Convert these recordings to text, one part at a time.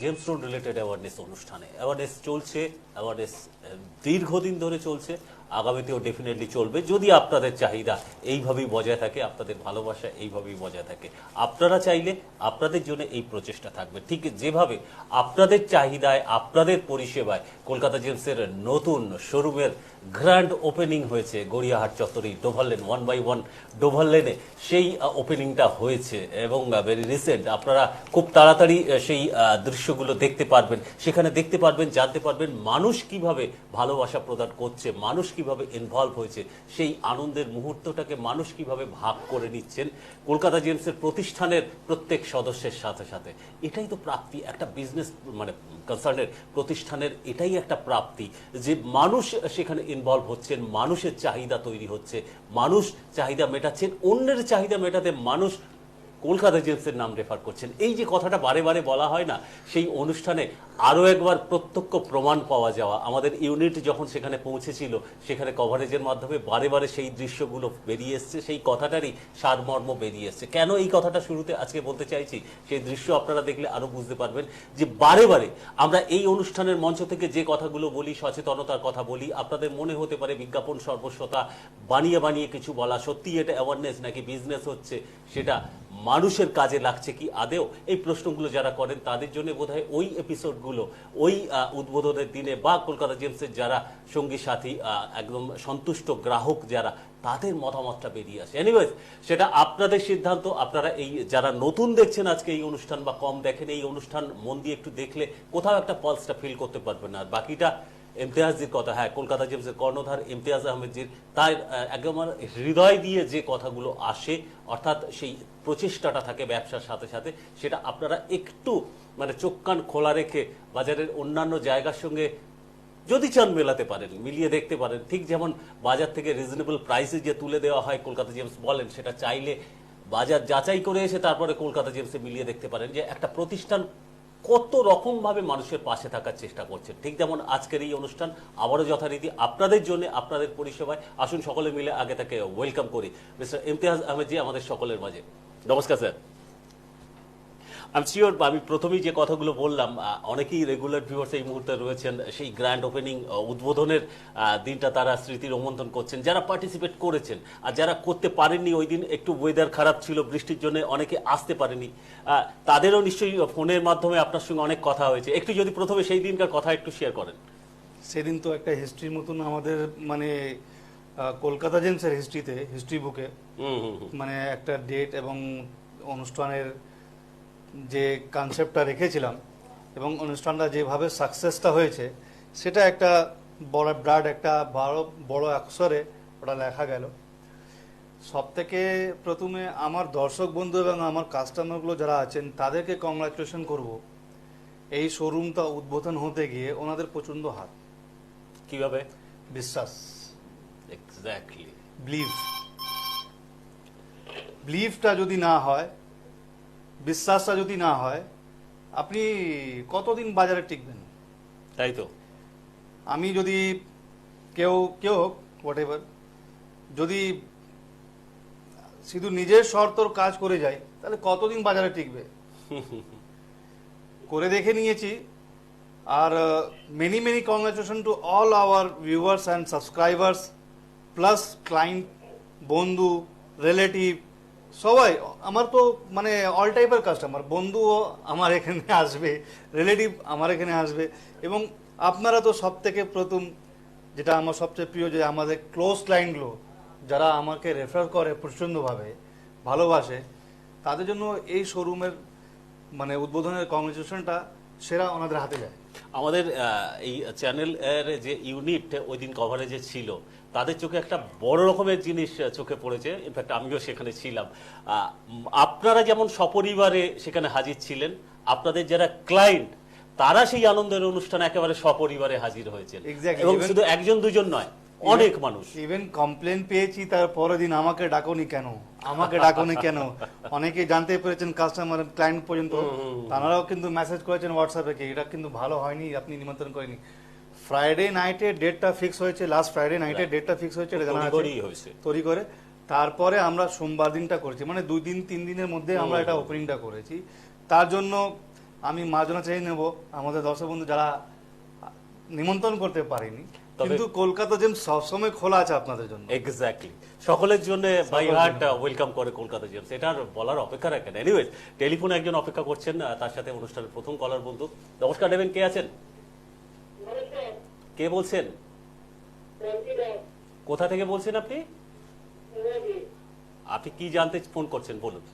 James road related awareness অনুষ্ঠানে awareness চলছে, awareness দীর্ঘদিন ধরে চলছে, আগামীতেও ডেফিনেটলি চলবে যদি আপনাদের চাহিদা এইভাবেই বজায় থাকে, আপনাদের ভালোবাসা এইভাবেই বজায় থাকে। আপনারা চাইলে আপনাদের জন্য এই প্রচেষ্টা থাকবে, ঠিক যেভাবে আপনাদের চাহিদায়, আপনাদের পরিষেবায় কলকাতা জেমসের নতুন শোরুমের গ্র্যান্ড ওপেনিং হয়েছে গড়িয়াহাট চত্বরে ডোভার লেন 1/1 ডোভার লেনে। সেই ওপেনিংটা হয়েছে এবং ভেরি রিসেন্ট। আপনারা খুব তাড়াতাড়ি সেই দৃশ্যগুলো দেখতে পারবেন, সেখানে দেখতে পারবেন, জানতে পারবেন মানুষ কিভাবে ভালোবাসা প্রদান করছে, মানুষ কিভাবে ইনভলভ হয়েছে, সেই আনন্দের মুহূর্তটাকে মানুষ কিভাবে ভাগ করে নিচ্ছেন কলকাতা জেমসের প্রতিষ্ঠানের প্রত্যেক সদস্যের সাথে সাথে। এটাই তো প্রাপ্তি একটা বিজনেস মানে কনসার্নের প্রতিষ্ঠানের, এটাই একটা প্রাপ্তি যে মানুষ সেখানে ইনভলভ হচ্ছেন, মানুষের চাহিদা তৈরি হচ্ছে, মানুষ চাহিদা মেটাচ্ছেন, অন্যের চাহিদা মেটাতে মানুষ কলকাতা জেমসের নাম রেফার করছেন। এই যে কথাটা বারে বারে বলা হয় না, সেই অনুষ্ঠানে আরও একবার প্রত্যক্ষ প্রমাণ পাওয়া যাওয়া। আমাদের ইউনিট যখন সেখানে পৌঁছেছিল, সেখানে কভারেজের মাধ্যমে বারে বারে সেই দৃশ্যগুলো বেরিয়ে এসছে, সেই কথাটারই সারমর্ম বেরিয়ে এসছে। কেন এই কথাটা শুরুতে আজকে বলতে চাইছি, সেই দৃশ্য আপনারা দেখলে আরও বুঝতে পারবেন যে বারে বারে আমরা এই অনুষ্ঠানের মঞ্চ থেকে যে কথাগুলো বলি, সচেতনতার কথা বলি, আপনাদের মনে হতে পারে বিজ্ঞাপন সর্বস্বতা, বানিয়ে বানিয়ে কিছু বলা। সত্যি এটা অ্যাওয়ারনেস নাকি বিজনেস হচ্ছে, সেটা মানুষের কাজে লাগছে কি আদেও, এই প্রশ্নগুলো যারা করেন তাদের জন্য বোধহয় ওই এপিসোডগুলো, ওই উদ্বোধনের দিনে বা কলকাতা জেমসের যারা সঙ্গী সাথী, একদম সন্তুষ্ট গ্রাহক যারা, তাদের মতামতটা বেরিয়ে আসে। এনিওয়েজ, সেটা আপনাদের সিদ্ধান্ত। আপনারা এই যারা নতুন দেখছেন আজকে এই অনুষ্ঠান বা কম দেখেন এই অনুষ্ঠান, মন দিয়ে একটু দেখলে কোথাও একটা পালসটা ফিল করতে পারবেন। আর বাকিটা ইমতিয়াজজির কথা, হ্যাঁ, কলকাতা জেমসের কর্ণধার ইমতিয়াজ আহমেদজির, তার একদম হৃদয় দিয়ে যে কথাগুলো আসে, অর্থাৎ সেই প্রচেষ্টাটা থাকে ব্যবসার সাথে সাথে, সেটা আপনারা একটু মানে চোখ কান খোলা রেখে বাজারের অন্যান্য জায়গার সঙ্গে যদি চান মেলাতে পারেন, মিলিয়ে দেখতে পারেন। ঠিক যেমন বাজার থেকে রিজনেবল প্রাইসে যে তুলে দেওয়া হয় কলকাতা জেমস বলেন, সেটা চাইলে বাজার যাচাই করে এসে তারপরে কলকাতা জেমসে মিলিয়ে দেখতে পারেন যে একটা প্রতিষ্ঠান কত রকমভাবে মানুষের পাশে থাকার চেষ্টা করছে। ঠিক যেমন আজকের এই অনুষ্ঠান আবারও যথারীতি আপনাদের জন্য, আপনাদের পরিষেবায়। আসুন সকলে মিলে আগে তাকে ওয়েলকাম করি মিস্টার ইমতিয়াজ আহমেদজি আমাদের সকলের মাঝে। নমস্কার স্যার। আমি শিওর আমি প্রথমেই যে কথাগুলো বললাম, অনেকেই রেগুলার ভিউয়ার্স এই মুহূর্তে রয়েছেন, সেই গ্র্যান্ড ওপেনিং উদ্বোধনের দিনটা তারা স্মৃতি রোমন্থন করছেন, যারা পার্টিসিপেট করেছেন। আর যারা করতে পারেননি, ওই দিন একটু ওয়েদার খারাপ ছিল, বৃষ্টির জন্য অনেকে আসতে পারেনি, তাদেরও নিশ্চয়ই ফোনের মাধ্যমে আপনার সঙ্গে অনেক কথা হয়েছে। একটু যদি প্রথমে সেই দিনকার কথা একটু শেয়ার করেন। সেদিন তো একটা হিস্ট্রির মতন আমাদের মানে কলকাতা জেমসের হিস্ট্রিতে, হিস্ট্রি বুকে মানে একটা ডেট এবং অনুষ্ঠানের যে কনসেপ্টটা রেখেছিলাম এবং অনুষ্ঠানটা যেভাবে সাকসেসটা হয়েছে, সেটা একটা বড় ব্রাড, একটা বড় অক্ষরে ওটা লেখা গেল। সব থেকে প্রথমে আমার দর্শক বন্ধু এবং আমার কাস্টমারগুলো যারা আছেন তাদেরকে কংগ্রাচুলেশন করব। এই শোরুমটা উদ্বোধন হতে গিয়ে ওনাদের প্রচণ্ড হাত। কিভাবে? বিশ্বাস, এক্স্যাক্টলি, বিলিভটা যদি না হয়, বিশ্বাসটা যদি না হয়, আপনি কতদিন বাজারে টিকবেন? তাই তো। আমি যদি কেউ হোক হোয়াট এভার, যদি শুধু নিজের শর্তর কাজ করে যায়, তাহলে কতদিন বাজারে টিকবে? করে দেখে নিয়েছি। Are many congratulation to all our viewers and subscribers, plus client, বন্ধু, রিলেটিভ, সবাই। আমার তো মানে অল টাইপের কাস্টমার, বন্ধুও আমার এখানে আসবে, রিলেটিভ আমার এখানে আসবে। এবং আপনারা তো সব থেকে প্রথম, যেটা আমার সবচেয়ে প্রিয়, যে আমাদের ক্লোজ ক্লায়েন্টগুলো যারা আমাকে রেফার করে প্রচণ্ডভাবে, ভালোবাসে, তাদের জন্য এই শোরুমের মানে উদ্বোধনের কংগ্রেচুলেশনটা সেরা ওনাদের হাতে যায়। আমাদের এই চ্যানেলের যে ইউনিট ওই দিন কভারেজে ছিল, তাদের চোখে একটা বড় রকমের জিনিস চোখে পড়েছে। ইনফ্যাক্ট আমিও সেখানে ছিলাম। আপনারা যেমন সপরিবারে সেখানে হাজির ছিলেন, আপনাদের যারা ক্লায়েন্ট তারা সেই আনন্দের অনুষ্ঠানে একেবারে সপরিবারে হাজির হয়েছেন, এবং শুধু একজন দুজন নয়, অনেক মানুষ। ইভেন কমপ্লেন পেয়েছি তার পরের দিন, আমাকে ডাকোনি কেন, আমাকে ডাকোনি কেন। অনেকে জানতে পেরেছেন, কাস্টমার ক্লায়েন্ট পর্যন্ত, তারাও কিন্তু মেসেজ করেছেন হোয়াটসঅ্যাপে কি এটা কিন্তু ভালো হয়নি, আপনি নিমন্ত্রণ করেনি। ফ্রাইডে নাইটে ডেটটা ফিক্স হয়েছে, লাস্ট ফ্রাইডে নাইটে ডেটটা ফিক্স হয়েছে, তৈরি করে তারপরে আমরা সোমবার দিনটা করেছি, মানে 2-3 দিনের মধ্যে আমরা এটা ওপেনিংটা করেছি। তার জন্য আমি মার্জনা চেয়ে নেব আমাদের দর্শক বন্ধু যারা নিমন্ত্রণ করতে পারেনি, কিন্তু কলকাতা জেমস সবসময় খোলা আছে আপনাদের জন্য। এক্স্যাক্টলি, সকলের জন্য বাই হার্ট ওয়েলকাম করে কলকাতা জেমস, এটার বলার অপেক্ষা রাখেন। এনিওয়েজ, টেলিফোনে একজন অপেক্ষা করছেন, তার সাথে অনুষ্ঠানের প্রথম কলার বন্ধু। নমস্কার দেবেন, কে আছেন? কে বলছেন? কোথা থেকে বলছেন আপনি? আপনি কি জানতে ফোন করছেন বলুন।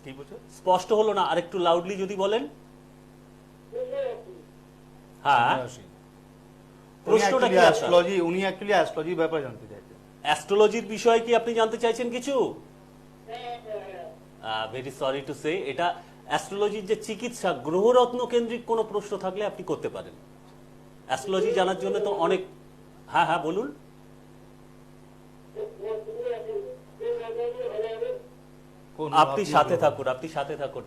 কি বলছো? স্পষ্ট হলো না, আরেকটু লাউডলি যদি বলেন। হ্যাঁ, প্রশ্নটা কি? অ্যাস্ট্রোলজি, উনি অ্যাকচুয়ালি অ্যাস্ট্রোলজি ব্যাপারে জানতে চাইছেন। অ্যাস্ট্রোলজির বিষয়ে কি আপনি জানতে চাইছেন কিছু? ভেরি সরি টু সে, এটা অ্যাস্ট্রোলজির যে চিকিৎসা গ্রহরত্ন কেন্দ্রিক কোনো প্রশ্ন থাকলে আপনি করতে পারেন। অ্যাস্ট্রোলজি জানার জন্য তো অনেক। হ্যাঁ হ্যাঁ বলুন। আপনি সাথে থাকুন, আপনি সাথে থাকুন,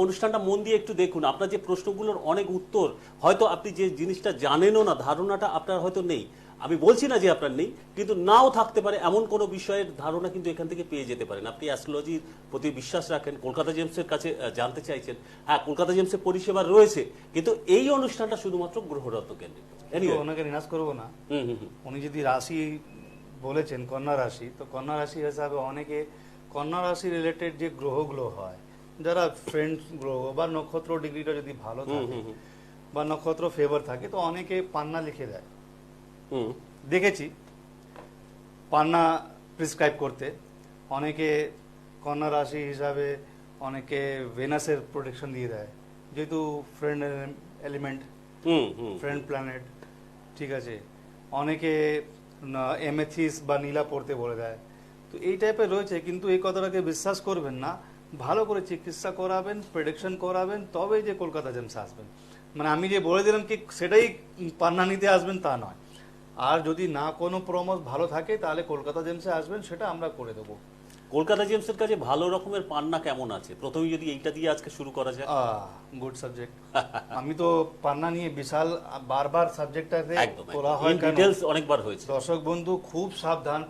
অনুষ্ঠানটা মন দিয়ে একটু দেখুন। আপনার যে প্রশ্নগুলোর অনেক উত্তর হয়তো আপনি যে জিনিসটা জানেনও না, ধারণাটা আপনার হয়তো নেই। আমি বলছি না যে আপনার নেই, কিন্তু নাও থাকতে পারে এমন কোনো বিষয়ের ধারণা কিন্তু এখান থেকে পেয়ে যেতে পারেন। আপনি অ্যাস্ট্রোলজির প্রতি বিশ্বাস রাখেন, কলকাতা জেমসের কাছে জানতে চাইছেন। হ্যাঁ, কলকাতা জেমসের পরিষেবা রয়েছে, কিন্তু এই অনুষ্ঠানটা শুধুমাত্র গ্রহরত্ন কেন্দ্রিক। ওনাকে নিরাশ করবো না। উনি যদি রাশি বলেছেন কন্যা রাশি, তো কন্যা রাশি হিসাবে অনেকে কন্যা রাশি রিলেটেড যে গ্রহগুলো হয়, যারা ফ্রেন্ডস গ্রহ বা নক্ষত্র ডিগ্রিটা যদি ভালো থাকে বা নক্ষত্র ফেভার থাকে, তো অনেকে পান্না লিখে দেয়। দেখেছি পান্না প্রিসক্রাইব করতে। অনেকে কন্যা রাশি হিসাবে অনেকে ভেনাসের প্রোটেকশন দিয়ে দেয়, যেহেতু ফ্রেন্ড এলিমেন্ট, ফ্রেন্ড প্ল্যানেট, ঠিক আছে। অনেকে এমেথিস বা নীলা পড়তে বলে দেয়। তো এই টাইপের রয়েছে, কিন্তু এই কথাটাকে বিশ্বাস করবেন না। ভালো করে চিকিৎসা করাবেন, প্রেডিকশন করাবেন, তবে যে কলকাতা জেমস আসবেন। মানে আমি যে বলে দিলাম কি সেটাই পান্না নিতে আসবেন তা নয়। আর যদি না কোনো পরামর্শ ভালো থাকে তাহলে কলকাতা জেমসে আসবেন, সেটা আমরা করে দেবো। কলকাতা জেমসের কাছে ভালো রকমের পান্না কেমন আছে, প্রথমে যদি এইটা দিয়ে আজকে শুরু করা যায়। Good subject. আমি তো পান্না নিয়ে বিশাল বারবার সাবজেক্টটাতে বলা হয়, ডিটেইলস অনেকবার হয়েছে। দর্শক বন্ধু খুব সাবধান,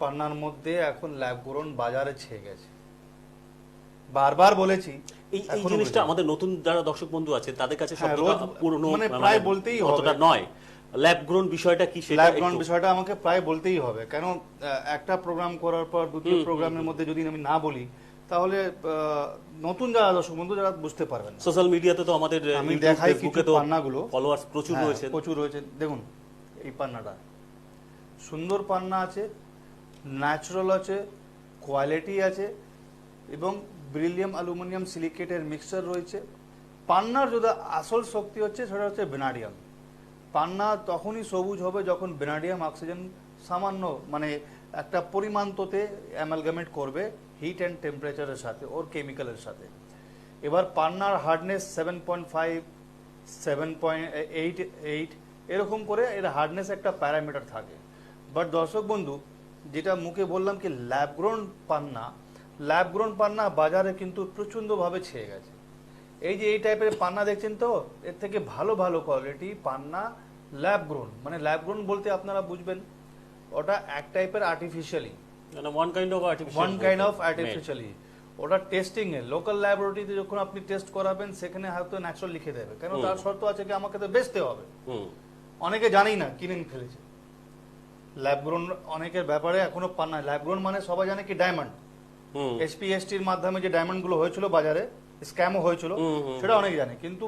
পান্নার মধ্যে এখন ল্যাব গ্রোন বাজারে ছেয়ে গেছে, বারবার বলেছি। এই জিনিসটা আমাদের নতুন যারা দর্শক বন্ধু আছে তাদের কাছে পুরনো, মানে প্রায় বলতেই হবে, অতটা নয়। ল্যাব গ্রোন বিষয়টা কি, সেটা ল্যাব গ্রোন বিষয়টা আমাকে প্রায় বলতেই হবে। কেন একটা প্রোগ্রাম করার পর দ্বিতীয় প্রোগ্রামের মধ্যে যদি আমি না বলি, তাহলে নতুন যারা দর্শক বন্ধু যারা বুঝতে পারবেন। সোশ্যাল মিডিয়াতে তো আমাদের আমি দেখাই কিছু পান্নাগুলো, ফলোয়ার্স প্রচুর রয়েছে, প্রচুর রয়েছে। দেখুন এই পান্নাটা সুন্দর পান্না আছে, ন্যাচারাল আছে, কোয়ালিটি আছে, এবং ব্রিলিয়াম অ্যালুমিনিয়াম সিলিকেটের মিক্সচার রয়েছে। পান্নার যদি আসল শক্তি হচ্ছে সেটা হচ্ছে ভ্যানাডিয়াম। পান্না তখনই সবুজ হবে যখন ভ্যানাডিয়াম অক্সিজেন সামান্য মানে একটা পরিমাণতে অ্যামালগামেট করবে হিট অ্যান্ড টেম্পারেচারের সাথে, ওর কেমিক্যালের সাথে। এবার পান্নার হার্ডনেস 7.5, 7.88 এরকম করে এর হার্ডনেস একটা প্যারামিটার থাকে। বাট দর্শক বন্ধু, যেটা মুখে বললাম কি ল্যাব গ্রোন পান্না বাজারে কিন্তু প্রচণ্ডভাবে ছেয়ে গেছে। এই যে এই টাইপের পান্না দেখছেন, তো এর থেকে ভালো ভালো কোয়ালিটি পান্না ল্যাব গ্রোন। মানে ল্যাব গ্রোন বলতে আপনারা বুঝবেন ওটা এক টাইপের artificially, one kind of artificially ওটা টেস্টিং এ লোকাল ল্যাবরেটরিতে যখন আপনি টেস্ট করাবেন সেখানে হয়তো ন্যাচারাল লিখে দেবে, কেন তার শর্ত আছে কি আমাকে তো বেচতে হবে। অনেকে জানেই না, কিনে ফেলেছে ল্যাব গ্রোন। অনেকের ব্যাপারে এখনো পান্না ল্যাব গ্রোন মানে সবাই জানে কি ডায়মন্ড, এসপিএসটির মাধ্যমে যে ডায়মন্ড গুলো হয়েছিল বাজারে, স্ক্যামও হয়েছিল, সেটা অনেকে জানে। কিন্তু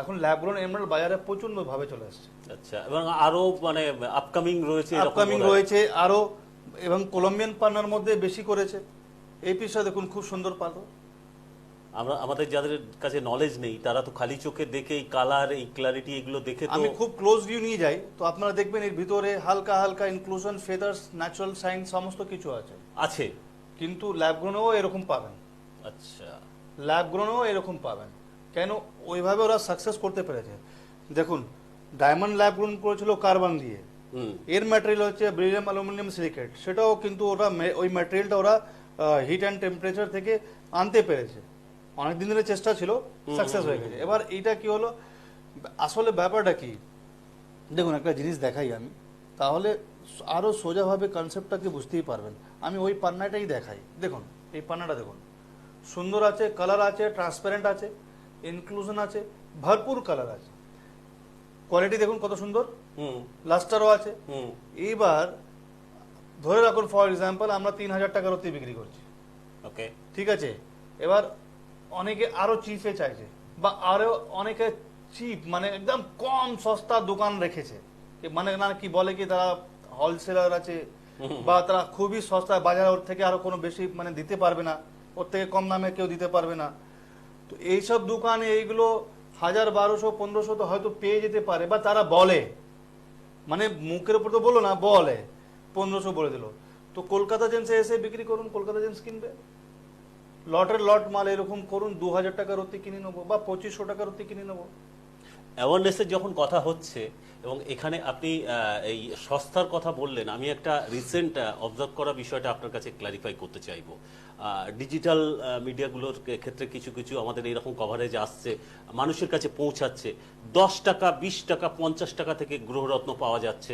এখন ল্যাব গ্রোন এমারাল্ড বাজারে প্রচন্ড ভাবে চলে আসছে। আচ্ছা, এবং আরো মানে আপকামিং রয়েছে আরো, এবং কলম্বিয়ান পান্নার মধ্যে বেশি করেছে। এই পিসটা দেখুন খুব সুন্দর পালো। আমাদের যাদের কাছে নলেজ নেই তারা তো খালি চোখে দেখে এই কালার, এই ক্লারিটি, এগুলো দেখে তো আমি খুব ক্লোজ ভিউ নিয়ে যাই, তো আপনারা দেখবেন এর ভিতরে হালকা হালকা ইনক্লুশন, ফেদার্স, ন্যাচারাল সাইন সমস্ত কিছু আছে। কিন্তু ল্যাব গ্রোনও এরকম পাবেন। আচ্ছা, ল্যাব গ্রোনও এরকম পাবেন। কেন ওইভাবে ওরা সাকসেস করতে পেরেছে। দেখুন ডায়মন্ড ল্যাব গ্রোন করেছিল কার্বন দিয়ে, এর ম্যাটেরিয়াল হচ্ছে ব্রিলিয়াম অ্যালুমিনিয়াম সিলিকেট। সেটাও কিন্তু ওরা ওই ম্যাটেরিয়ালটা ওরা হিট অ্যান্ড টেম্পারেচার থেকে আনতে পেরেছে। অনেকদিন ধরে চেষ্টা ছিল, সাকসেস হয়ে গেছে। এবার এইটা কি হলো, আসলে ব্যাপারটা কি দেখুন, একটা জিনিস দেখাই আমি, তাহলে আরো সোজাভাবে কনসেপ্টটাকে বুঝতেই পারবেন। আমি ওই পান্নাটাই দেখাই। দেখুন এই পান্নাটা দেখুন, সুন্দর আছে, কালার আছে, ট্রান্সপারেন্ট আছে, ইনক্লুশন আছে, ভরপুর কালার আছে, কোয়ালিটি দেখুন কত সুন্দর, হুম লাস্টারও আছে। হুম এইবার ধরে রাখুন ফর এক্সাম্পল আমরা 3,000 টাকার অতি বিক্রি করছি, ওকে ঠিক আছে। এবার অনেকে আরো চিপে চাইছে, বা আরো অনেকে চিপ মানে একদম কম সস্তা দোকান রেখেছে, মানে না কি বলে কি তারা হোলসেলার আছে, বা তারা খুবই সস্তা বাজারে ওর থেকে আরো কোনো বেশি মানে দিতে পারবে না, ওর থেকে কম দামে কেউ দিতে পারবে না। তো এইসব দোকানে এইগুলো 1,000, 1,200, 1,500 তো হয়তো পেয়ে যেতে পারে, বা তারা বলে, মানে মুখের উপর তো বলো না, বলে 1,500 বলে দিল। তো কলকাতা জেমসে এসে বিক্রি করুন, কলকাতা জেমস কিনবে, লটের লট মাল এরকম করুন, 2,000 টাকার অতি কিনে নেবো বা 2,500 টাকার অতি কিনে নেবো। অ্যাওয়ারনেসের যখন কথা হচ্ছে এবং এখানে আপনি এই সস্তার কথা বললেন, আমি একটা রিসেন্ট অবজার্ভ করা বিষয়টা আপনার কাছে ক্লারিফাই করতে চাইবো। ডিজিটাল মিডিয়াগুলোর ক্ষেত্রে কিছু কিছু আমাদের এরকম কভারেজ আসছে, মানুষের কাছে পৌঁছাচ্ছে, 10 টাকা, 20 টাকা, 50 টাকা থেকে গ্রহরত্ন পাওয়া যাচ্ছে,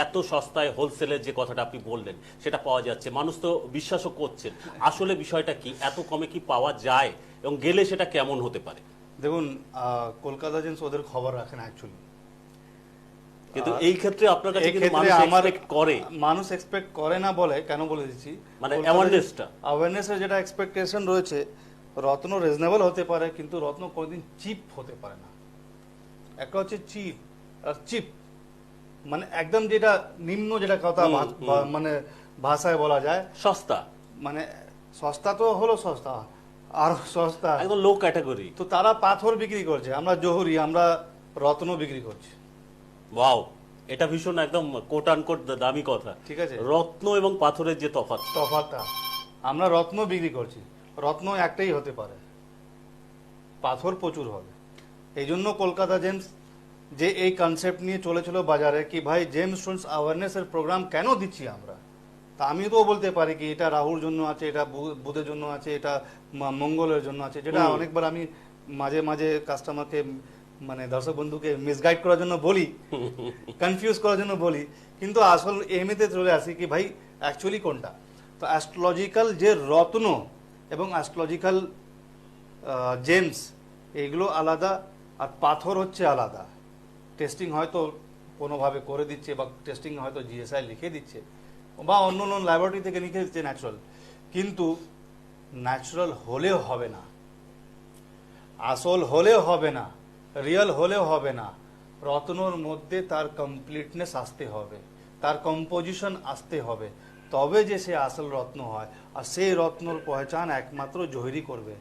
এত সস্তায় হোলসেলের যে কথাটা আপনি বললেন সেটা পাওয়া যাচ্ছে, মানুষ তো বিশ্বাসও করছেন। আসলে বিষয়টা কি, এত কমে কি পাওয়া যায় এবং গেলে সেটা কেমন হতে পারে? দেখুন কলকাতা জেমস ওদের খবর রাখেন অ্যাকচুয়ালি, কিন্তু এই ক্ষেত্রে আপনার কাছে এই কিন্তু ক্ষেত্রে মানুষ আমার expect করে, মানুষ এক্সপেক্ট করে না বলে কেন বলে দিচ্ছি, মানে অ্যাওয়ারনেসটা। অ্যাওয়ারনেসের যেটা এক্সপেকটেশন রয়েছে, রত্ন রিজনেবল হতে পারে কিন্তু রত্ন কোনোদিন চিপ হতে পারে না। একটা হচ্ছে চিপ আর চিপ, মানে একদম যেটা নিম্ন যেটা কথা মানে ভাষায় বলা যায় সস্তা, মানে সস্তা তো হলো সস্তা, আর সস্তা একদম লো ক্যাটাগরি। তো তারা পাথর বিক্রি করছে, আমরা জহুরি, আমরা রত্ন বিক্রি করছি। ওয়াও, এটা ভীষণ একদম কোট আনকোট দামি কথা। ঠিক আছে, রত্ন এবং পাথরের যে তফাৎ, তফাৎটা আমরা রত্ন বিক্রি করছি, রত্ন একটাই হতে পারে, পাথর প্রচুর হবে। এই জন্য কলকাতা জেমস যে এই কনসেপ্ট নিয়ে চলেছিল বাজারে কি ভাই জেমস স্টোনস অ্যাওয়ারনেসের প্রোগ্রাম কেন দিচ্ছি আমরা, তা আমি তো বলতে পারি কি এটা রাহুর জন্য আছে, এটা বুধের জন্য আছে, এটা মঙ্গলের জন্য আছে, যেটা অনেকবার আমি মাঝে মাঝে কাস্টমারকে মানে দর্শক বন্ধুকে মিসগাইড করার জন্য বলি, কনফিউজ করার জন্য বলি, কিন্তু আসল এমনিতে চলে আসি কি ভাই অ্যাকচুয়ালি কোনটা। তো অ্যাস্ট্রোলজিক্যাল যে রত্ন এবং অ্যাস্ট্রোলজিক্যাল জেমস এগুলো আলাদা, আর পাথর হচ্ছে আলাদা। টেস্টিং হয়তো কোনোভাবে করে দিচ্ছে, বা টেস্টিং হয়তো জিএসআই লিখে দিচ্ছে, বা অন্য অন্য ল্যাবরেটরি থেকে লিখে দিচ্ছে ন্যাচারাল, কিন্তু ন্যাচারাল হলেও হবে না, আসল হলেও হবে না, রিয়েল হলেও হবে না। রত্নর মধ্যে তার কমপ্লিটনেস আসতে হবে, তার কম্পোজিশন আসতে হবে, তবে যে সে আসল রত্ন হয়, আর সেই রত্নর পহচান একমাত্র জহিরি করবে।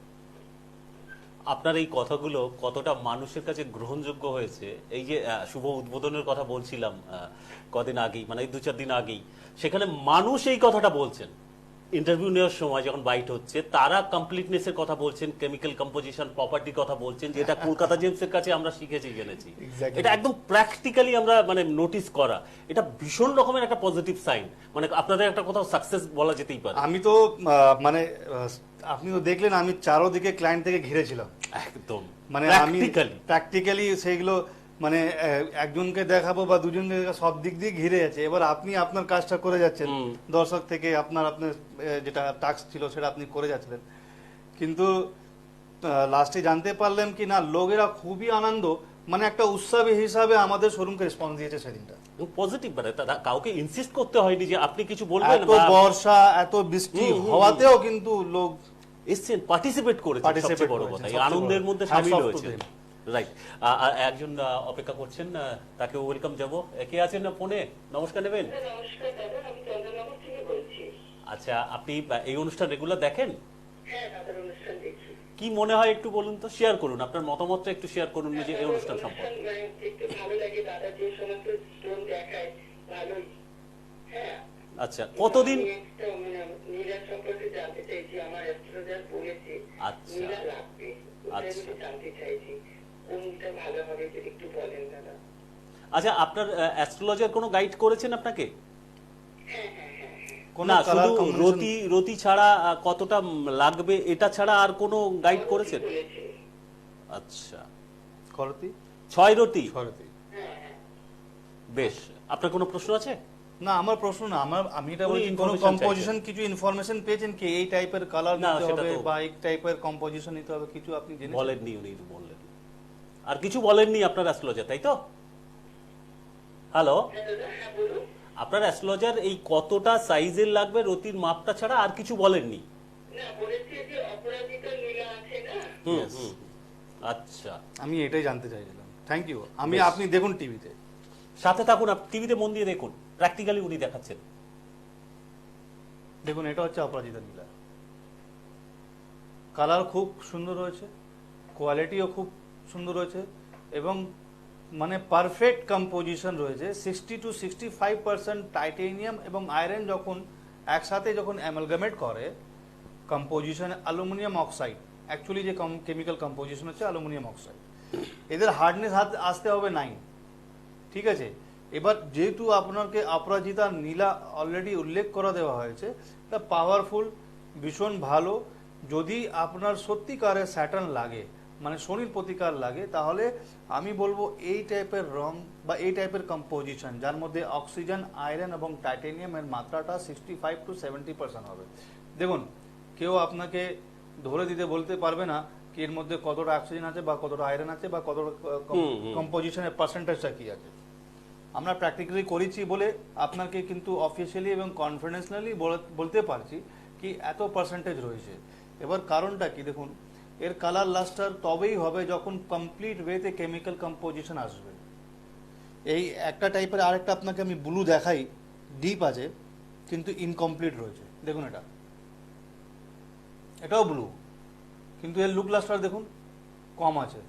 আপনার এই কথাগুলো কতটা মানুষের কাছে গ্রহণযোগ্য হয়েছে, এই যে শুভ উদ্বোধনের কথা বলছিলাম কদিন আগেই, মানে এই 2-4 দিন আগেই, সেখানে মানুষ এই কথাটা বলছেন ইন্টারভিউ নেওয়ার সময় যখন বাইট হচ্ছে, তারা কমপ্লিটনেসের কথা বলছেন, কেমিক্যাল কম্পোজিশন প্রপার্টির কথা বলছেন, যেটা কলকাতা জেমসের কাছে আমরা শিখেছি জেনেছি। Exactly. এটা একদম প্র্যাকটিক্যালি আমরা মানে নোটিস করা, এটা ভীষণ রকমের একটা পজিটিভ সাইন, মানে আপনাদের একটা কোথাও সাকসেস বলা যেতেই পারে। আমি তো মানে আপনি তো দেখলেন আমি চারোদিকে ক্লায়েন্ট থেকে ঘিরেছিলাম, একদম মানে আমি প্র্যাকটিক্যালি সেইগুলো মানে একজনকে দেখাবো বা দুজনকে দেখাবো, সব দিক দিয়ে ঘিরে আছে। এবার আপনি আপনার কাজটা করে যাচ্ছেন, দর্শক থেকে আপনার যেটা টাস্ক ছিল সেটা আপনি করে যাচ্ছিলেন, কিন্তু লাস্টে জানতে পারলেন কি না লোকেরা খুবই আনন্দ, মানে একটা উৎসবে হিসাবে আমাদের শোরুমকে রেসপন্স দিয়েছে সেদিনটা। পজিটিভ, মানে কাউকে ইনসিস্ট করতে হয়নি যে আপনি কিছু বলবেন, এত বর্ষা এত বৃষ্টি হওয়াতেও কিন্তু লোক এসছেন, পার্টিসিপেট করেছেন, সবচেয়ে বড় কথা এই আনন্দের মধ্যে শামিল হয়েছে। রাইট, একজন অপেক্ষা করছেন, তাকে ওয়েলকাম যাব। কে আছেন না ফোনে? নমস্কার নেবেন? নমস্কার দাদা, আমি চন্দ্রনগর থেকে বলছি। আচ্ছা, আপনি এই অনুষ্ঠান রেগুলার দেখেন? হ্যাঁ, দাদার অনুষ্ঠান দেখি। কি মনে হয় একটু বলুন তো, শেয়ার করুন আপনার মতামতটা, একটু শেয়ার করুন যে এই অনুষ্ঠান সম্পর্কে। একটু ভালো লাগে, দাদা যে সমস্ত স্টোন দেখায় ভালোই। হ্যাঁ, আচ্ছা, কতদিন? নীলা সম্পর্কে জানতে চাইছি, আমার অ্যাস্ট্রোলজার বলেছে নীলা লাগবে, আমি জানতে চাইছি কোনটা ভালো হবে, যদি একটু বলেন দাদা। আচ্ছা, আপনার অ্যাস্ট্রোলজার কোনো গাইড করেছেন আপনাকে? হ্যাঁ হ্যাঁ হ্যাঁ, না, শুধু রতি ছাড়া কতটা লাগবে এটা ছাড়া আর কোনো গাইড করেছেন? আচ্ছা, করতি 6 রতি। করতি। বেশ, আপনার কোনো প্রশ্ন আছে? না আমার প্রশ্ন না, আমি এটা উনি বলছি কোনো information কম্পোজিশন কিছু ইনফরমেশন পেয়েছেন কি এই টাইপের কালার না, নিতে সেটা হবে তো- বা এই টাইপের কম্পোজিশন নিতে হবে, কিছু আপনি জেনেছেন? বলেননি, উনি বললেন আর কিছু বলেননি আপনার অ্যাস্ট্রোলজার, তাই তো? হ্যালো, হ্যাঁ দাদা, হ্যাঁ বলুন। আপনার অ্যাস্ট্রোলজার এই কতটা সাইজের লাগবে রতির মাপটা ছাড়া আর কিছু বলেননি? না, বলেছে যে অপরাজিতা নীলা আছে না, হুম, হুম। আচ্ছা, আমি এটাই জানতে চাইছিলাম। Thank you. আমি বেশ। আপনি দেখুন টিভিতে, সাথে থাকুন, টিভিতে মন দিয়ে দেখুন, প্র্যাকটিক্যালি উনি দেখাচ্ছেন। দেখুন এটা হচ্ছে অপরাজিতা নীলা। কালার খুব সুন্দর রয়েছে, কোয়ালিটিও খুব সুন্দর রয়েছে এবং মানে পারফেক্ট কম্পোজিশন রয়েছে। 60 to 65% টাইটেনিয়াম এবং আয়রন যখন একসাথে যখন অ্যামালগামেট করে কম্পোজিশন অ্যালুমিনিয়াম অক্সাইড, অ্যাকচুয়ালি যে কেমিক্যাল কম্পোজিশন হচ্ছে অ্যালুমিনিয়াম অক্সাইড, এদের হার্ডনেস আসতে হবে 9, ঠিক আছে। এবার যেহেতু আপনাকে অপরাজিতা নীলা অলরেডি উল্লেখ করা দেওয়া হয়েছে, তা পাওয়ারফুল, ভীষণ ভালো। যদি আপনার সত্যিকারের স্যাটার্ন লাগে, মানে শনির প্রতিকার লাগে, তাহলে আমি বলবো এই টাইপের রং বা এই টাইপের কম্পোজিশন যার মধ্যে অক্সিজেন, আয়রন এবং টাইটেনিয়ামের মাত্রাটা 65 to 70% হবে। দেখুন কেউ আপনাকে ধরে দিতে বলতে পারবে না কি এর মধ্যে কতটা অক্সিজেন আছে বা কতটা আয়রন আছে বা কতটা কম্পোজিশনের পার্সেন্টেজটা কি আছে। আমরা প্র্যাকটিক্যালি করেছি বলে আপনাকে কিন্তু অফিসিয়ালি এবং কনফিডেন্সিয়ালি বলতে পারছি কি এত পার্সেন্টেজ রয়েছে। এবার কারণটা কি, দেখুন এর কালার লাস্টার তবেই হবে যখন কমপ্লিট ওয়েতে কেমিক্যাল কম্পোজিশন আসবে। এই একটা টাইপের আরেকটা আপনাকে আমি ব্লু দেখাই, ডিপ আছে কিন্তু ইনকমপ্লিট রয়েছে। দেখুন এটাও ব্লু কিন্তু এর লুক লাস্টার দেখুন কম আছে।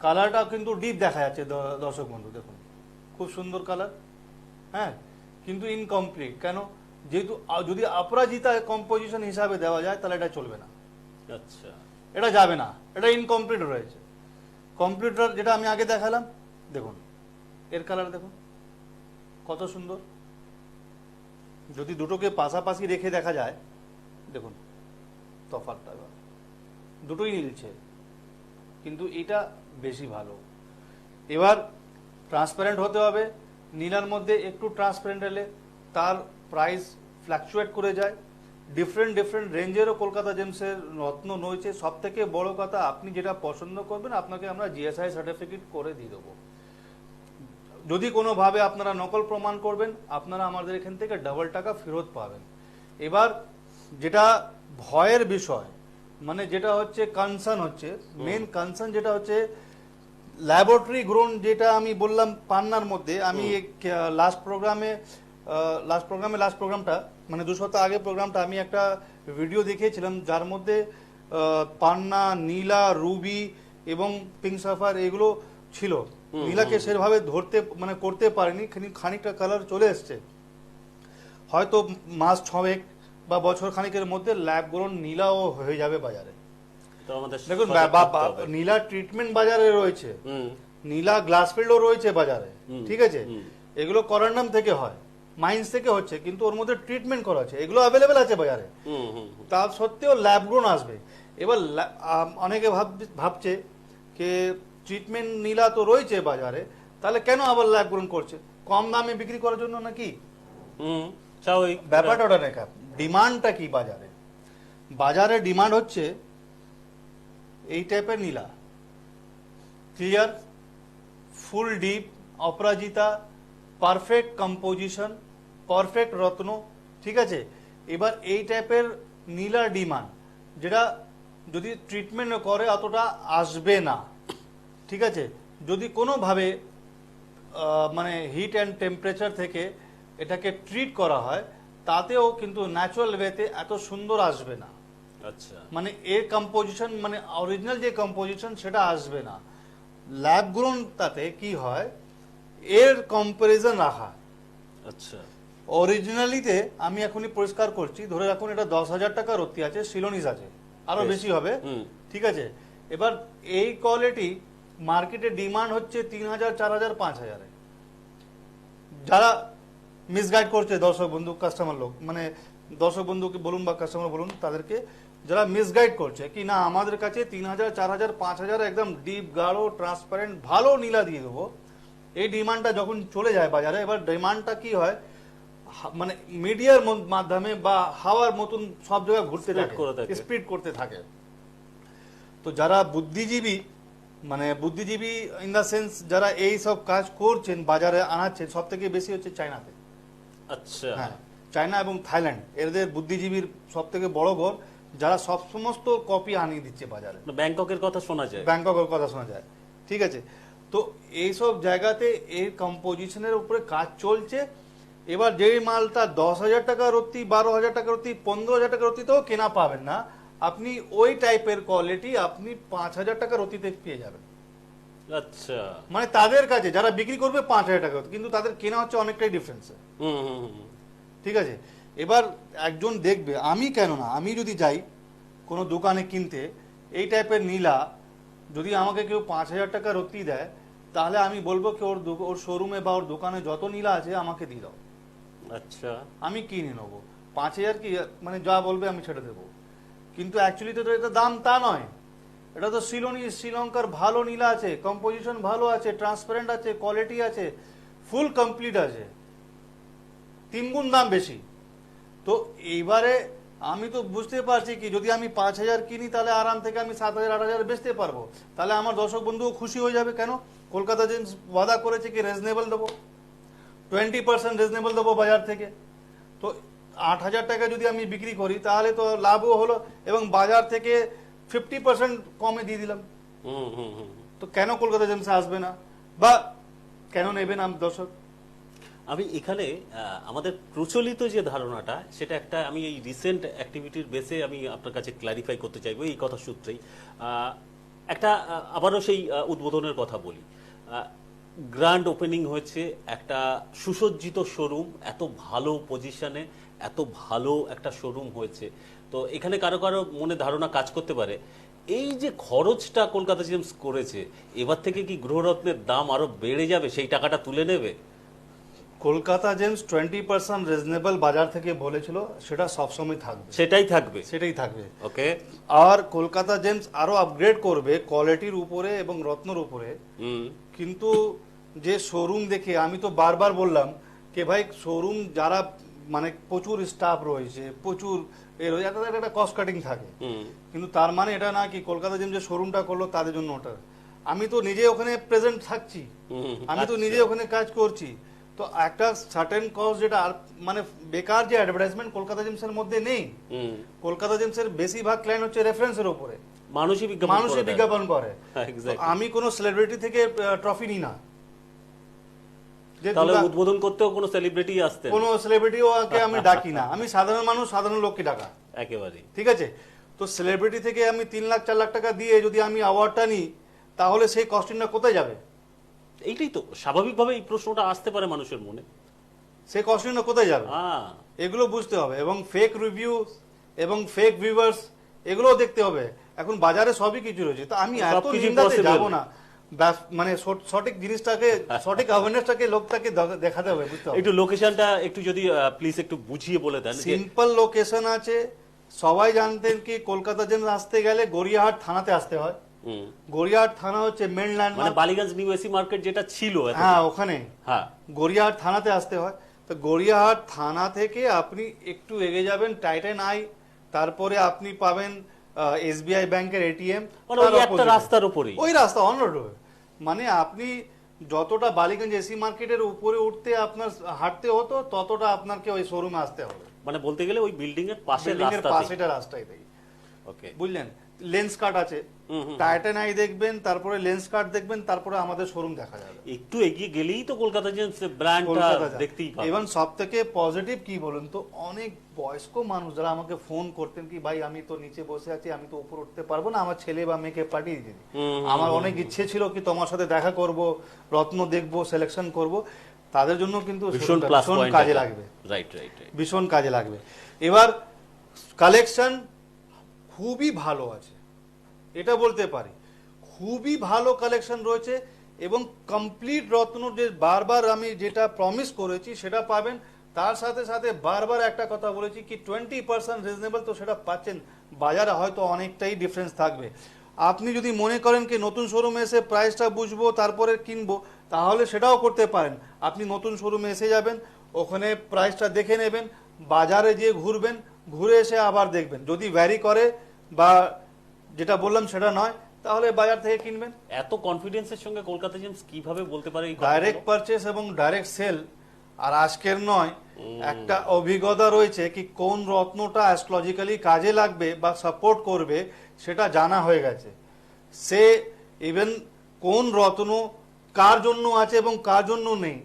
কালারটা কিন্তু ডিপ দেখা যাচ্ছে দর্শক বন্ধু, দেখুন খুব সুন্দর কালার, হ্যাঁ, কিন্তু ইনকমপ্লিট। কেন? যেহেতু যদি অপরাজিতা কম্পোজিশন হিসাবে দেওয়া যায় তাহলে এটা চলবে না, আচ্ছা, এটা যাবে না, এটা ইনকমপ্লিট রয়েছে। কম্পিউটার যেটা আমি আগে দেখালাম, দেখুন এর কালার দেখুন কত সুন্দর। যদি দুটোকে পাশাপাশি রেখে দেখা যায়, দেখুন তফাৎটা দুটোই মিলছে, কিন্তু এটা বেশি ভালো। এবার ট্রান্সপারেন্ট হতে হবে, নীলার মধ্যে একটু ট্রান্সপারেন্ট হলে তার প্রাইস ফ্ল্যাকচুয়েট করে যায়। ডিফারেন্ট রেঞ্জেরও কলকাতা জেমসের রত্ন রয়েছে। সব থেকে বড় কথা, আপনি যেটা পছন্দ করবেন আপনাকে আমরা জিএসআই সার্টিফিকেট করে দিয়ে দেবো। যদি কোনোভাবে আপনারা নকল প্রমাণ করবেন, আপনারা আমাদের এখান থেকে ডাবল টাকা ফেরত পাবেন। এবার যেটা ভয়ের বিষয়, মানে যেটা হচ্ছে কনসার্ন হচ্ছে, মেন কনসার্ন যেটা হচ্ছে ল্যাবরেটরি গ্রোন, যেটা আমি বললাম পান্নার মধ্যে। আমি লাস্ট প্রোগ্রামটা মানে 2 সপ্তাহ আগে প্রোগ্রামটা আমি একটা ভিডিও দেখিয়েছিলাম, যার মধ্যে পান্না, নীলা, রুবি এবং পিঙ্ক সাফার এগুলো ছিল। নীলাকে সেভাবে ধরতে মানে করতে পারেনি, খানিকটা কালার চলে এসছে। হয়তো মাস 6 বা বছর খানিকের মধ্যে ল্যাব গ্রোন নীলাও হয়ে যাবে বাজারে। তো আমাদের দেখুন সজাগ থাকতে হবে। নীলা ট্রিটমেন্ট বাজারে রয়েছে, হুম, নীলা গ্লাসফিল্ডও রয়েছে বাজারে, ঠিক আছে। হুম। এগুলো করান্নাম থেকে হয়, মাইন্স থেকে হচ্ছে, কিন্তু ওর মধ্যে ট্রিটমেন্ট করা আছে, এগুলো অ্যাভেলেবেল আছে বাজারে। হুম, হুম, হুম। তা সত্ত্বেও ল্যাব গ্রোন আসবে। এবার অনেকে ভাবছে যে ট্রিটমেন্ট নীলা তো রয়েছে বাজারে, তাহলে কেন আবার ল্যাব গ্রোন করছে? কম দামে বিক্রি করার জন্য নাকি? হুম, স্বাভাবিক। ব্যাপারটা ওটা দেখা, ডিমান্ডটা কি বাজারে? বাজারে ডিমান্ড হচ্ছে এই টাইপের নীলা, ক্লিয়ার, ফুল ডিপ, অপরাজিতা, পারফেক্ট কম্পোজিশন, পারফেক্ট রত্ন, ঠিক আছে। এবার এই টাইপের নীলার ডিমান্ড, যেটা যদি ট্রিটমেন্ট করে অতটা আসবে না, ঠিক আছে। যদি কোনোভাবে মানে হিট অ্যান্ড টেম্পারেচার থেকে এটাকে ট্রিট করা হয়, তাতেও কিন্তু ন্যাচারাল ওয়েতে এত সুন্দর আসবে না। আচ্ছা, মানে এর কম্পোজিশন মানে অরিজিনাল যে কম্পোজিশন সেটা আসবে না। ল্যাব গ্রোন তাতে কি হয়, এর কম্পারিজন রাখা। আচ্ছা, অরিজিনালিতে আমি এখনই পরিষ্কার করছি, ধরে রাখুন এটা 10,000 টাকা রত্তি আছে, সিলোনিস আছে, আরো বেশ। বেশি হবে, হুম। ঠিক আছে। এবার এই কোয়ালিটি মার্কেটে ডিমান্ড হচ্ছে 3,000, 4,000, 5,000। যারা মিসগাইড করছে দর্শক বন্ধু, কাস্টমার লোক, মানে দর্শক বন্ধুকে বলুন বা কাস্টমার বলুন, তাদেরকে যারা মিসগাইড করছে কি না আমাদের কাছে 3,000, 4,000, 5,000 একদম ডিপ, গাঢ়, ট্রান্সপারেন্ট ভালো নীলা দিয়ে দেবো, এই ডিমান্ডটা যখন চলে যায় বাজারে, এবার ডিমান্ডটা কি হয়, মানে মিডিয়ার মাধ্যমে বা হাওয়ার মতন সব জায়গায় ঘুরতে Spread থাকে, করে থাকে। স্প্রিড করতে থাকে। তো যারা বুদ্ধিজীবী, মানে বুদ্ধিজীবী ইন দা সেন্স যারা এই সব কাজ করছেন, বাজারে আনাচ্ছেন, সব থেকে বেশি হচ্ছে চায়নাতে। আচ্ছা, হ্যাঁ, চায়না এবং থাইল্যান্ড, এদের বুদ্ধিজীবীর সব থেকে বড় ঘর, যারা সব সমস্ত কপি আনিয়ে দিচ্ছে বাজারে। ব্যাংককের কথা শোনা যায়। ব্যাংককের কথা শোনা যায়, ঠিক আছে। তো এইসব জায়গাতে এই কম্পোজিশনের উপরে কাজ চলছে। এবার যেই মালটা 10,000 টাকা রত্তি, 12,000 টাকা রত্তি, 15,000 টাকা রত্তিতেও কেনা পাবেন না, আপনি ওই টাইপের কোয়ালিটি আপনি 5,000 টাকা রত্তিতে পেয়ে যাবেন। আচ্ছা, মানে তাদের কাছে যারা বিক্রি করবে 5,000 টাকা, কিন্তু তাদের কেনা হচ্ছে অনেকটাই ডিফারেন্স। হুম হুম হুম। ঠিক আছে। এবার একজন দেখবে, আমি কেন না, আমি যদি যাই কোনো দোকানে কিনতে এই টাইপের নীলা, যদি আমাকে কেউ 5,000 টাকা রত্তি দেয়, তাহলে আমি বলবো কি ওর শোরুমে বা ওর দোকানে যত নীলা আছে আমাকে দিয়ে দাও, আচ্ছা, আমি কিনে নেবো। 5,000 কি, মানে যা বলবে আমি ছেড়ে দেবো। কিন্তু অ্যাকচুয়ালি তো এটা দাম তা নয়, এটা তো শ্রীলঙ্কার ভালো নীলা আছে, কম্পোজিশন ভালো আছে, ট্রান্সপারেন্ট আছে, কোয়ালিটি আছে, ফুল কমপ্লিট আছে, 3 গুণ দাম বেশি। তো এইবারে আমি তো বুঝতে পারছি কি, যদি আমি 5,000 কিনি তাহলে আরাম থেকে আমি 7,000 8,000 বেচতে পারবো। তাহলে আমার দর্শক বন্ধুও খুশি হয়ে যাবে। কেন? কলকাতা জেন্স ওয়াদা করেছে কি রিজনেবল দেবো, 20% রিজনেবল দেবো বাজার থেকে। তো 8,000 টাকা যদি আমি বিক্রি করি তাহলে তো লাভও হলো, এবং বাজার থেকে 50% কমে দিয়ে দিলাম। হুম হুম হুম। তো কেন কলকাতা জেন্সে আসবে না, বা কেন নেবে না দর্শক? আমি এখানে আমাদের প্রচলিত যে ধারণাটা, সেটা একটা আমি এই রিসেন্ট অ্যাক্টিভিটির বেসে আমি আপনার কাছে ক্লারিফাই করতে চাইবো এই কথা সূত্রেই। একটা আবারও সেই উদ্বোধনের কথা বলি। গ্র্যান্ড ওপেনিং হয়েছে একটা সুসজ্জিত শোরুম, এত ভালো পজিশনে এত ভালো একটা শোরুম হয়েছে। তো এখানে কারো কারো মনে ধারণা কাজ করতে পারে, এই যে খরচটা কলকাতা জেমস করেছে, এবার থেকে কি গৃহরত্নের দাম আরো বেড়ে যাবে, সেই টাকাটা তুলে নেবে? কলকাতা জেমস 20% রিজনেবল বাজার থেকে বলেছিল, সেটা সবসময় থাকবে, সেটাই থাকবে। সেটাই থাকবে। ওকে। আর কলকাতা জেমস আরো আপগ্রেড করবে কোয়ালিটির উপরে এবং রত্নর উপরে। কিন্তু যে শোরুম দেখে আমি তো বারবার বললাম যে ভাই, শোরুম যারা মানে প্রচুর স্টাফ রয়েছে, প্রচুর একটা কস্ট কাটিং থাকে, কিন্তু তার মানে এটা না কি কলকাতা জেমস যে শোরুমটা করলো তাদের জন্য ওটা। আমি তো নিজে ওখানে প্রেজেন্ট থাকছি, আমি তো নিজে ওখানে কাজ করছি। তো একটা সার্টেন কস্ট যেটা মানে বেকার যে অ্যাডভার্টাইজমেন্ট কলকাতা জেমসের মধ্যে নেই। কলকাতা জেমসের বেশিরভাগ ক্লায়েন্ট হচ্ছে রেফারেন্সের উপরে, মানুষই বিজ্ঞাপন করে। হ্যাঁ, exactly. আমি কোনো সেলিব্রিটি থেকে ট্রফি নিই না, যে তাহলে উদ্বোধন করতেও কোনো সেলিব্রিটি আসতেন? কোনো সেলিব্রিটিকে আমি ডাকি না, আমি সাধারণ মানুষ, সাধারণ লোককে ডাকা। একেবারে ঠিক আছে। তো সেলিব্রিটি থেকে আমি 3 লাখ 4 লাখ টাকা দিয়ে যদি আমি অ্যাওয়ার্ডটা নিই, তাহলে সেই কস্টিংটা কোথায় যাবে? এইটাই তো স্বাভাবিকভাবে এই প্রশ্নটা আসতে পারে মানুষের মনে, সেই কস্টিংটা কোথায় যাবে? এগুলো বুঝতে হবে, এবং ফেক রিভিউ এবং ফেক ভিউয়ার্স এগুলো দেখতে হবে। এখন বাজারে সবই কিছু রয়েছে, তো আমি এত নিন্দাতে যাব না। মানে সঠিক জিনিসটাকে, সঠিক অ্যাওয়ারনেসটাকে লোকটাকে দেখাতে হবে, বুঝতে হবে। একটু লোকেশনটা একটু যদি প্লিজ একটু বুঝিয়ে বলে দেন। সিম্পল লোকেশন আছে, সবাই জানতেন কি কলকাতা জেমস আসতে গেলে গড়িয়াহাট থানাতে আসতে হয়। গড়িয়াহাট থানা হচ্ছে মেন ল্যান্ড, মানে বালিগঞ্জ নিউ এসি মার্কেট যেটা ছিল, হ্যাঁ ওখানে, হ্যাঁ গড়িয়াহাট থানাতে আসতে হয়। তো গড়িয়াহাট থানা থেকে আপনি একটু এগিয়ে যাবেন, টাইটান আই, তারপরে আপনি পাবেন এসবিআই ব্যাংকের এটিএম, মানে ওই একটা রাস্তার উপরেই, ওই রাস্তা অন রোড। মানে আপনি যতটা বালিগঞ্জ এসি মার্কেটের উপরে উঠতে আপনার হাঁটতে হতো, ততটা আপনাকে ওই শোরুমে আসতে হবে। মানে বলতে গেলে ওই বিল্ডিং এর পাশেটা রাস্তায়। ওকে, বুঝলেন? লেন্স কার্ড আছে, টাইটান আই দেখবেন, তারপরে লেন্স কার্ড দেখবেন, তারপরে আমাদের শোরুম দেখা যাবে। একটু এগিয়ে গেলেই তো কলকাতা জেমস ব্র্যান্ডটা দেখতেই পাবেন। এবং সবথেকে পজিটিভ কি বলুন তো, অনেক বয়স্ক মানুষ যারা আমাকে ফোন করতেন কি ভাই আমি তো নিচে বসে আছি, আমি তো উপর উঠতে পারবো না, আমার ছেলে বা মেয়েকে পাঠিয়ে দিন। আমার অনেক ইচ্ছে ছিল কি তোমার সাথে দেখা করব, রত্ন দেখবো, সিলেকশন করব, তাদের জন্য কিন্তু ভীষণ কাজে লাগবে। রাইট রাইট, ভীষণ কাজে লাগবে। এবার কালেকশন খুবই ভালো আছে, এটা বলতে পারি, খুবই ভালো কালেকশন রয়েছে, এবং কমপ্লিট রত্ন যে বারবার আমি যেটা প্রমিস করেছি সেটা পাবেন। তার সাথে সাথে বারবার একটা কথা বলেছি কি 20% রিজনেবল, তো সেটা পাচ্ছেন। বাজারে হয়তো অনেকটাই ডিফারেন্স থাকবে। আপনি যদি মনে করেন কি নতুন শোরুমে এসে প্রাইসটা বুঝবো তারপরে কিনবো, তাহলে সেটাও করতে পারেন। আপনি নতুন শোরুমে এসে যাবেন, ওখানে প্রাইসটা দেখে নেবেন, বাজারে যেয়ে ঘুরবেন, ঘুরে এসে আবার দেখবেন। যদি ভ্যারি করে বা যেটা বললাম সেটা নয়, তাহলে বাজার থেকে কিনবেন। এত কনফিডেন্সের সঙ্গে কলকাতা জেমস কিভাবে বলতে পারে এই কথাগুলো? ডাইরেক্ট পারচেস এবং ডাইরেক্ট সেল আর আজকের নয়, একটা অভিজ্ঞতা রয়েছে কি কোন রত্নটা অ্যাস্ট্রোলজিক্যালি কাজে লাগবে বা সাপোর্ট করবে সেটা জানা হয়ে গেছে। সে ইভেন কোন রত্ন কার জন্য আছে এবং কার জন্য নেই,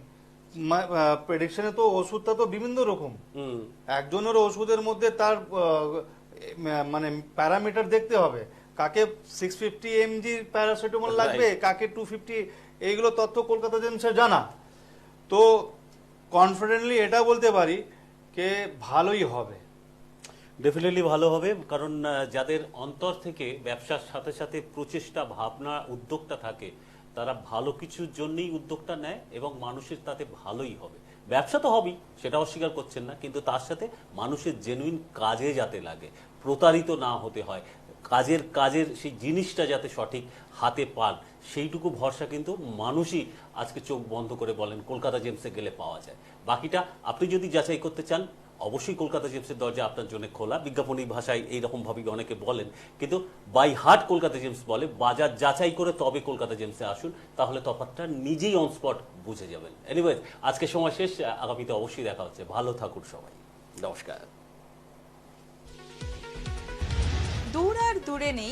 প্রেডিকশনে তো ওষুধটা তো বিভিন্ন রকম। হুম, একজনের ওষুধের মধ্যে তার মানে প্যারামিটার দেখতে হবে, কাকে 650 mg প্যারাসিটামল লাগবে, কাকে 250, এইগুলো তথ্য কলকাতা জেমসের জানা। তো কনফিডেন্টলি এটা বলতে পারি যে ভালোই হবে। ডেফিনেটলি ভালো হবে, কারণ যাদের অন্তর থেকে ব্যবসার সাথে সাথে প্রচেষ্টা, ভাবনা, উদ্যোগটা থাকে, তারা ভালো কিছুর জন্যই উদ্যোগটা নেয় এবং মানুষের তাতে ভালোই হবে। ব্যবসা তো হবেই, সেটা অস্বীকার করছেন না, কিন্তু তার সাথে মানুষের জেনুইন কাজে যাতে লাগে, প্রতারিত না হতে হয়, কাজের সেই জিনিসটা যাতে সঠিক হাতে পান, সেইটুকু ভরসা কিন্তু মানুষই আজকে চোখ বন্ধ করে বলেন কলকাতা জেমসে গেলে পাওয়া যায়। বাকিটা আপনি যদি যাচাই করতে চান, অবশ্যই কলকাতা জেমসের দরজা আপনার জন্য খোলা। বিজ্ঞাপনী ভাষায় এইরকম ভাবে অনেকে বলেন, কিন্তু বাই হার্ট কলকাতা জেমস বলে বাজার যাচাই করে তবে কলকাতা জেমসে আসুন, তাহলে তফাৎটা নিজেই অন স্পট বুঝে যাবেন। এনিওয়েজ, আজকে সময় শেষ, আগামীতে অবশ্যই দেখা হচ্ছে। ভালো থাকুন সবাই, নমস্কার। দূর আর দূরে নেই